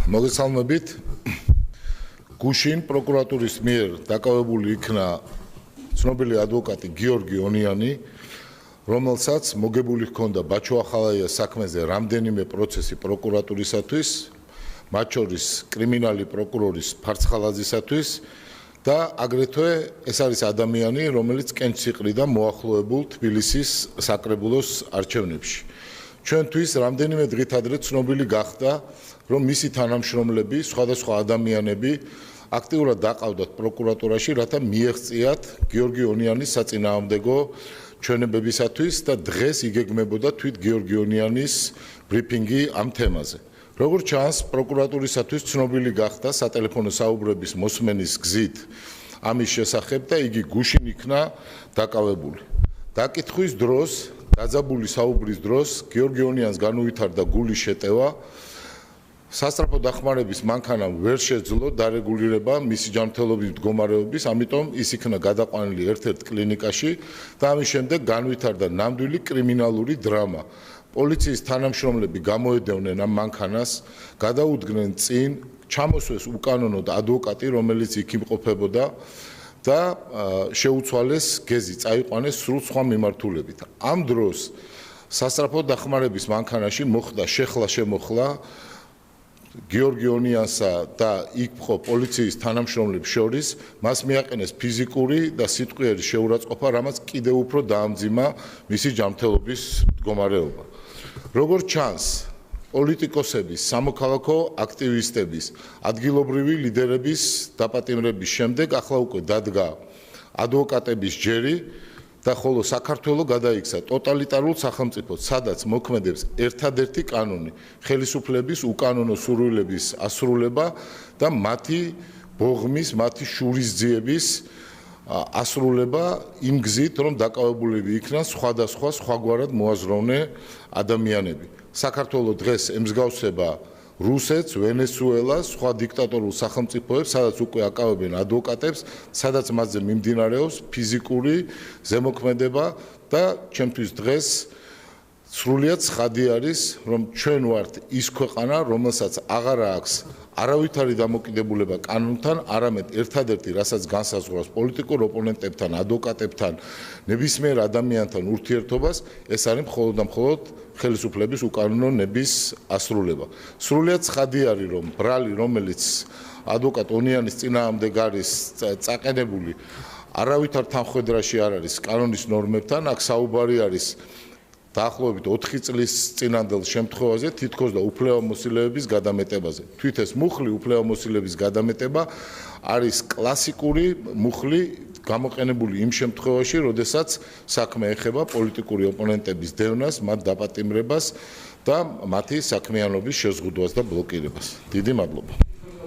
მოგესალმებით. გუშინ პროკურატურის მიერ დაკავებული იქნა ცნობილი ადვოკატი გიორგი ონიანი, რომელსაც მოგებული ჰქონდა ბაჩოახალაიას საქმეზე რამდენიმე პროცესი პროკურატურისათვის, მათ შორის კრიმინალი პროკურორის ფარცხალაძისათვის და აგრეთვე ეს არის ადამიანი, რომელიც კენჭისყრიდან მოახლოებულ თბილისის საკრებულოს არჩევნებში. ჩვენთვის რამდენიმე დღით ადრე ცნობილი გახდა, რომ მისი თანამშრომლები, სხვადასხვა ადამიანები აქტიურად დაყავდათ პროკურატურაში, რათა მიეღწიათ გიორგი ონიანის საწინააღმდეგო ჩვენებებისათვის და დღეს იგეგმებოდა თვით გიორგი ონიანის ბრიფინგი ამ თემაზე. როგორც ჩანს, პროკურატურისათვის ცნობილი გახდა სატელეფონო საუბრების მოსმენის გზით ამის შესახებ და იგი გუშინ იქნა დაკავებული. დაკითხვის დროს, დაძაბული საუბრის დროს გიორგი ონიანს განუვითარდა გულის შეტევა. სასწრაფო დახმარების მანქანამ ვერ შეძლო დარეგულირება მისი ჯანმრთელობის მდგომარეობის, ამიტომ ის იქნა გადაყვანილი ერთ-ერთ კლინიკაში და ამის შემდეგ განვითარდა ნამდვილი კრიმინალური დრამა. პოლიციის თანამშრომლები გამოედევნენ ამ მანქანას, გადაუდგნენ წინ, ჩამოსვეს უკანონოდ ადვოკატი, რომელიც იქ იმყოფებოდა და შეუცვალეს გეზი, წაიყვანეს სრულ სხვა მიმართულებით. ამ დროს სასწრაფო დახმარების მანქანაში მოხდა შეხლა-შემოხლა გიორგი ონიანსა და იქ მყოფ პოლიციის თანამშრომლებს შორის, მას მიაყენეს ფიზიკური და სიტყვიერი შეურაცხყოფა, რამაც კიდევ უფრო დაამძიმა მისი ჯანმრთელობის მდგომარეობა. როგორც ჩანს, პოლიტიკოსების, სამოქალაქო აქტივისტების, ადგილობრივი ლიდერების დაპატიმრების შემდეგ ახლა უკვე დადგა ადვოკატების ჯერი და ხოლო საქართველო გადაიქცა ტოტალიტარულ სახელმწიფოდ, სადაც მოქმედებს ერთადერთი კანონი, ხელისუფლების უკანონო სურვილების ასრულება და მათი ბოღმის, მათი შურისძიების ასრულება იმ გზით, რომ დაკავებულები იქნან სხვადასხვა სხვაგვარად მოაზროვნე ადამიანები. საქართველო დღეს ემსგავსება რუსეთს, ვენესუელას, სხვა დიქტატორულ სახელმწიფოებს, სადაც უკვე აკავებენ ადვოკატებს, სადაც მათზე მიმდინარეობს ფიზიკური ზემოქმედება და ჩემთვის დღეს სრულიად ცხადი არის, რომ ჩვენ ვართ ის ქვეყანა, რომელსაც აღარ აქვს არავითარი დამოკიდებულება კანონთან, არამედ ერთადერთი, რასაც განსაზღვრავს პოლიტიკურ ოპონენტებთან, ადვოკატებთან, ნებისმიერ ადამიანთან ურთიერთობას, ეს არის მხოლოდ და მხოლოდ ხელისუფლების უკანონო ნების ასრულება. სრულიად ცხადი არის, რომ ბრალი, რომელიც ადვოკატ ონიანის წინააღმდეგ არის წაყენებული, არავითარ თანხმედრაში არ არის კანონის ნორმებთან, აქ საუბარი არის დაახლოებით 4 წლის წინანდელ შემთხვევაზე, თითქოს და უფლებამოსილების გადამეტებაზე. თვით ეს მუხლი უფლებამოსილების გადამეტება არის კლასიკური მუხლი გამოყენებული იმ შემთხვევაში, როდესაც საქმე ეხება პოლიტიკური ოპონენტების დევნას, მათ დაპატიმრებას და მათი საქმიანობის შეზღუდვას და ბლოკირებას. დიდი მადლობა.